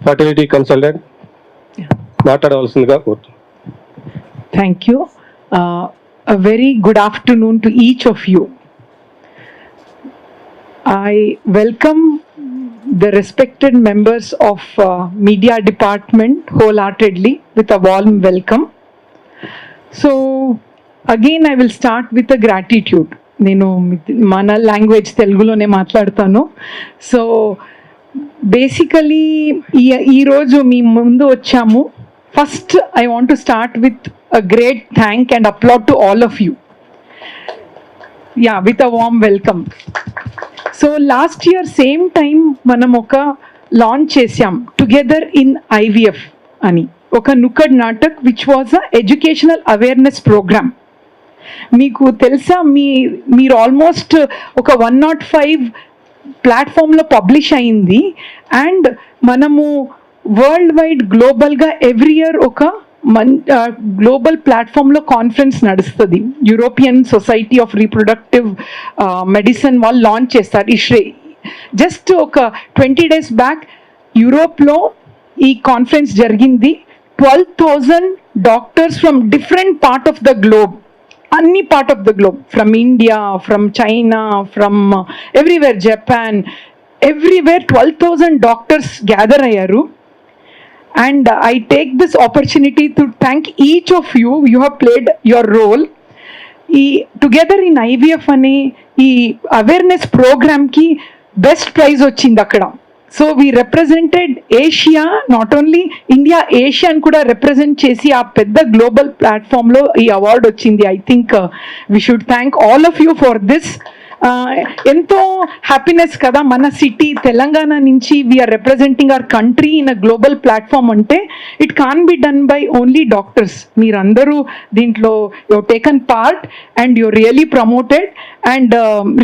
Fertility consultant మాట్లాడవలసిందిగా కోరుతున్నాను. Thank you. A very good afternoon to each of you. I welcome the respected members of media department wholeheartedly with a warm welcome. So again I will start with a gratitude. నేను మన language తెలుగులోనే మాట్లాడతాను. So basically ఈరోజు మీ ముందు వచ్చాము. First I want to start with a great thank and applaud to all of you. Yeah, with a warm welcome. So last year same time మనం ఒక లాంచ్ చేసాం టుగెదర్ ఇన్ IVF అని, ఒక nukkad natak which was a educational awareness programme. మీకు తెలుసా, మీరు almost ఒక 105 ప్లాట్ఫామ్లో పబ్లిష్ అయింది. అండ్ మనము వరల్డ్ వైడ్ గ్లోబల్గా ఎవ్రీ ఇయర్ ఒక గ్లోబల్ ప్లాట్ఫామ్లో కాన్ఫరెన్స్ నడుస్తుంది. European society of reproductive medicine వాళ్ళు లాంచ్ చేస్తారు. జస్ట్ ఒక 20 days బ్యాక్ యూరోప్లో ఈ కాన్ఫరెన్స్ జరిగింది. 12,000 doctors from different part of the globe, అన్ని part of the globe, from India, from China, from everywhere, Japan, everywhere 12,000 doctors gather అయ్యారు. And I take this opportunity to thank each of you. You have played your role. Together in IVF అనే ఈ awareness ప్రోగ్రామ్కి best prize వచ్చింది అక్కడ. So we represented Asia, not only India, ఏషియాని కూడా represent చేసి ఆ పెద్ద గ్లోబల్ ప్లాట్ఫామ్లో ఈ అవార్డు వచ్చింది. I think we should thank all of you for this. ఎంతో హ్యాపీనెస్ కదా, మన సిటీ తెలంగాణ నుంచి we are representing our country in a global platform అంటే it can be done by only doctors. మీరందరూ దీంట్లో you taken part and you really promoted and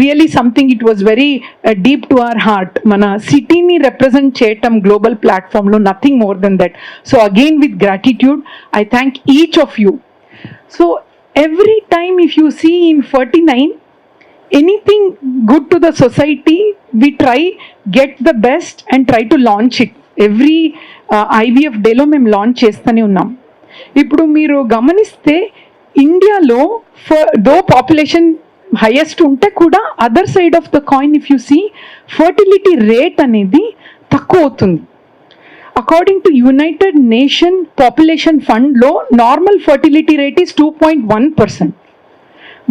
really something it was very deep to our heart. మన సిటీని represent చేయటం global ప్లాట్ఫామ్లో, nothing more than that. So again with gratitude I thank each of you. So every time if you see in 49 anything good to the society, we try get the best and try to launch it. Every IVF day లో మేము launch చేస్తూనే ఉన్నాం. ఇప్పుడు మీరు గమనిస్తే ఇండియాలో దో population highest ఉంటే కూడా other side of the coin if you see fertility rate అనేది తక్కువ అవుతుంది. According to United Nation population ఫండ్లో నార్మల్ ఫర్టిలిటీ రేట్ ఈస్ 2.1%.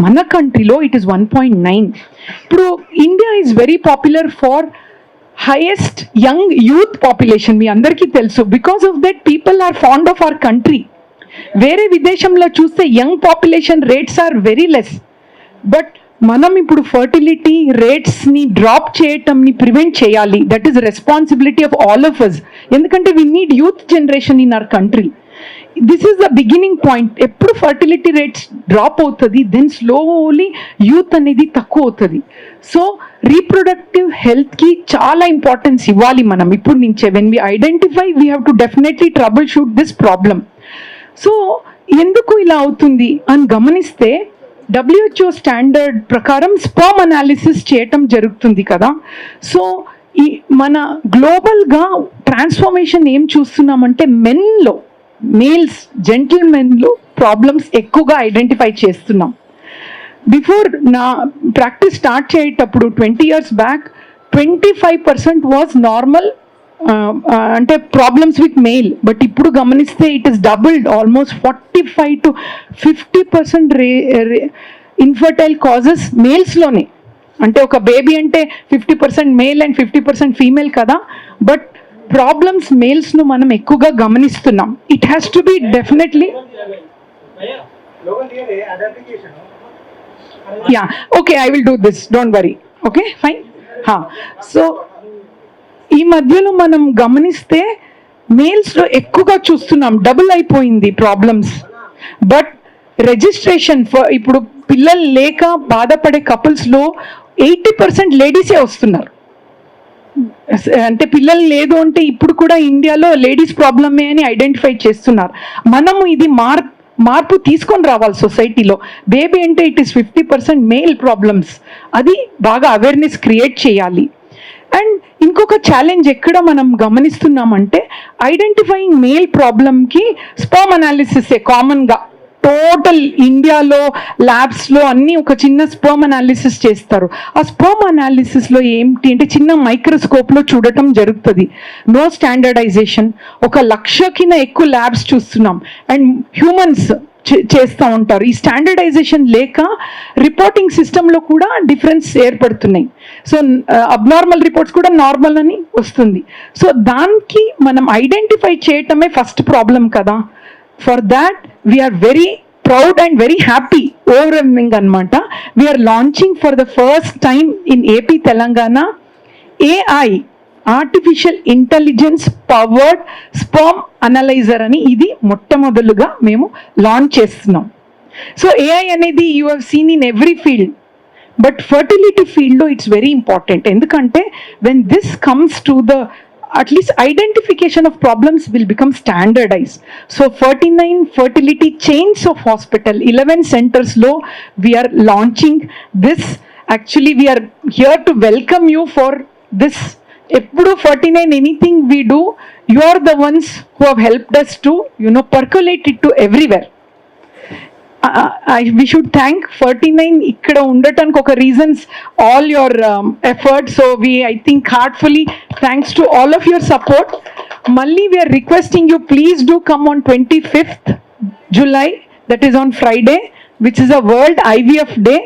మన కంట్రీలో ఇట్ ఈస్ 1.9. ఇప్పుడు India is very popular for highest young youth population, మీ అందరికీ తెలుసు. Because of that people are fond of our country. వేరే విదేశంలో చూస్తే young population rates are very less. But మనం ఇప్పుడు ఫర్టిలిటీ రేట్స్ని డ్రాప్ చేయటంని ప్రివెంట్ చేయాలి. That is responsibility of all of us. ఎందుకంటే we need youth generation in our country. This is the beginning point. ఎప్పుడు fertility rates drop అవుతుంది, then slowly youth అనేది తక్కువ అవుతుంది. సో రీప్రొడక్టివ్ హెల్త్కి చాలా ఇంపార్టెన్స్ ఇవ్వాలి మనం ఇప్పుడు నుంచే. When we identify we have to definitely trouble shoot this problem. So ఎందుకు ఇలా అవుతుంది అని గమనిస్తే WHO స్టాండర్డ్ ప్రకారం స్పర్మ్ అనాలిసిస్ చేయటం జరుగుతుంది కదా. సో ఈ మన గ్లోబల్గా ట్రాన్స్ఫర్మేషన్ ఏం చూస్తున్నామంటే మెన్లో, మేల్స్, జెంటిల్మెన్లో ప్రాబ్లమ్స్ ఎక్కువగా ఐడెంటిఫై చేస్తున్నాం. బిఫోర్ నా ప్రాక్టీస్ స్టార్ట్ చేసేటప్పుడు 20 years బ్యాక్ 25% వాజ్ నార్మల్, అంటే ప్రాబ్లమ్స్ విత్ మెయిల్. బట్ ఇప్పుడు గమనిస్తే it is doubled, almost 45 to 50% infertile causes మేల్స్లోనే. అంటే ఒక బేబీ అంటే 50% మేల్ అండ్ 50% ఫీమేల్ కదా. బట్ ప్రాబ్లమ్స్ మేల్స్ను మనం ఎక్కువగా గమనిస్తున్నాం. It has to be definitely, yeah, okay, I will do this, don't worry, okay, fine. So ఈ మధ్యలో మనం గమనిస్తే మేల్స్లో ఎక్కువగా చూస్తున్నాం, డబుల్ అయిపోయింది ప్రాబ్లమ్స్. బట్ రిజిస్ట్రేషన్ ఇప్పుడు పిల్లలు లేక బాధపడే కపుల్స్లో 80% లేడీసే వస్తున్నారు. అంటే పిల్లలు లేదు అంటే ఇప్పుడు కూడా ఇండియాలో లేడీస్ ప్రాబ్లమే అని ఐడెంటిఫై చేస్తున్నారు. మనము ఇది మార్పు తీసుకొని రావాలి సొసైటీలో. బేబీ అంటే ఇట్ ఈస్ 50% మేల్ ప్రాబ్లమ్స్, అది బాగా అవేర్నెస్ క్రియేట్ చేయాలి. అండ్ ఇంకొక ఛాలెంజ్ ఎక్కడ మనం గమనిస్తున్నామంటే ఐడెంటిఫైయింగ్ మేల్ ప్రాబ్లమ్కి స్పర్మ్ అనాలిసిసే కామన్గా టోటల్ ఇండియాలో ల్యాబ్స్లో అన్నీ ఒక చిన్న స్పర్మ్ అనాలిసిస్ చేస్తారు. ఆ స్పర్మ్ అనాలిసిస్లో ఏంటి అంటే చిన్న మైక్రోస్కోప్లో చూడటం జరుగుతుంది. No standardisation. 1,00,000 ఎక్కువ ల్యాబ్స్ చూస్తున్నాం అండ్ హ్యూమన్స్ చేస్తూ ఉంటారు. ఈ స్టాండర్డైజేషన్ లేక రిపోర్టింగ్ సిస్టంలో కూడా డిఫరెన్స్ ఏర్పడుతున్నాయి. సో అబ్నార్మల్ రిపోర్ట్స్ కూడా నార్మల్ అని వస్తుంది. సో దానికి మనం ఐడెంటిఫై చేయటమే ఫస్ట్ ప్రాబ్లం కదా. For that, we are very proud and very happy, overwhelming anamata. We are launching for the first time in AP Telangana AI, Artificial Intelligence Powered Sperm Analyzer ani idi mottamodaluga memu launch chestunnam. So AI anedi you have seen in every field, but fertility field lo it's very important. Endukante when this comes to the at least identification of problems will become standardized. So 49 fertility chains of hospital, 11 centers low, we are launching this. Actually, we are here to welcome you for this. Eppudu 49 anything we do, you are the ones who have helped us to, percolate it to everywhere. We should thank 49 ikkada undataniki oka reasons all your effort. So I think heartfully thanks to all of your support. Malli we are requesting you, please do come on 25th July, that is on Friday, which is a World IVF Day.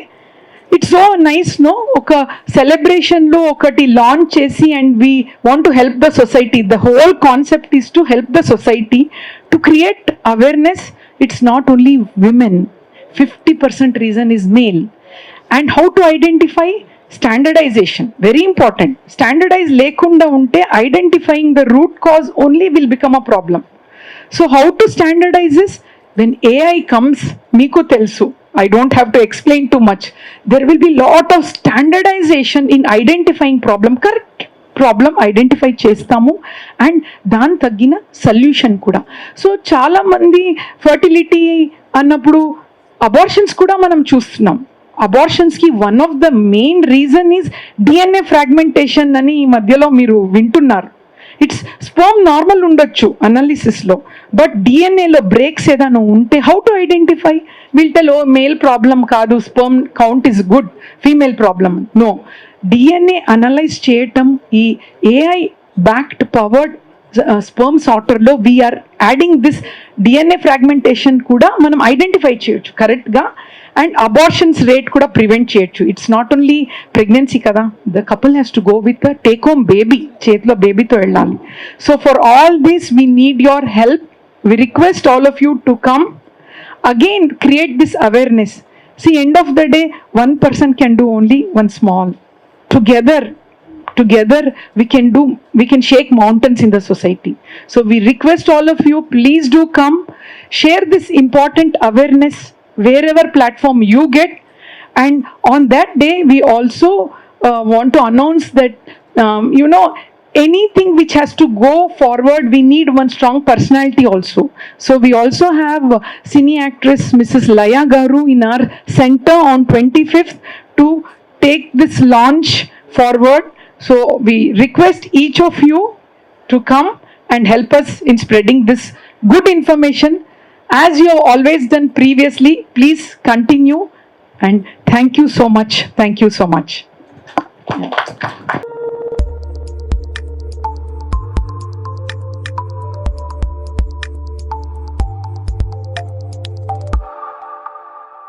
It's so nice, no? Oka celebration lo okati launch chesi and we want to help the society. The whole concept is to help the society to create awareness. It's not only women. 50% reason is male. And how to identify? Standardization. Very important. Standardize lekunda unte identifying the root cause only will become a problem. So how to standardize this? When AI comes, meeku telsu. I don't have to explain too much. There will be lot of standardization in identifying problem. Correct problem identify చేస్తాము and దాని తగ్గిన solution కూడా. So చాలామంది fertility అన్నప్పుడు abortions కూడా మనం చూస్తున్నాం. అబార్షన్స్కి one of the main reason is DNA fragmentation అని ఈ మధ్యలో మీరు వింటున్నారు. ఇట్స్ స్పర్మ్ నార్మల్ ఉండొచ్చు అనాలిసిస్లో, బట్ డిఎన్ఏలో బ్రేక్స్ ఏదైనా ఉంటే how to identify? Will tell oh male problem కాదు, sperm count is good, female problem. No, DNA analyse చేయటం ఈ ఏఐ బ్యాక్డ్ పవర్డ్ స్పర్మ్ సార్టర్లో we're adding this DNA fragmentation కూడా మనం identify చేయొచ్చు కరెక్ట్గా అండ్ అబార్షన్స్ రేట్ కూడా ప్రివెంట్ చేయొచ్చు. ఇట్స్ నాట్ ఓన్లీ ప్రెగ్నెన్సీ కదా, the couple has to go with the take home baby, చేతిలో బేబీతో వెళ్ళాలి. So for all this we need your help. We request all of you to come again, create this awareness. See, end of the day, one person can do only one small. Together we can shake mountains in the society. So we request all of you, please do come, share this important awareness wherever platform you get. And on that day we also want to announce that anything which has to go forward, we need one strong personality also. So we also have cine actress Mrs. Laya Garu in our center on 25th to take this launch forward. So we request each of you to come and help us in spreading this good information. As you have always done previously, please continue and thank you so much. Thank you so much. Yeah.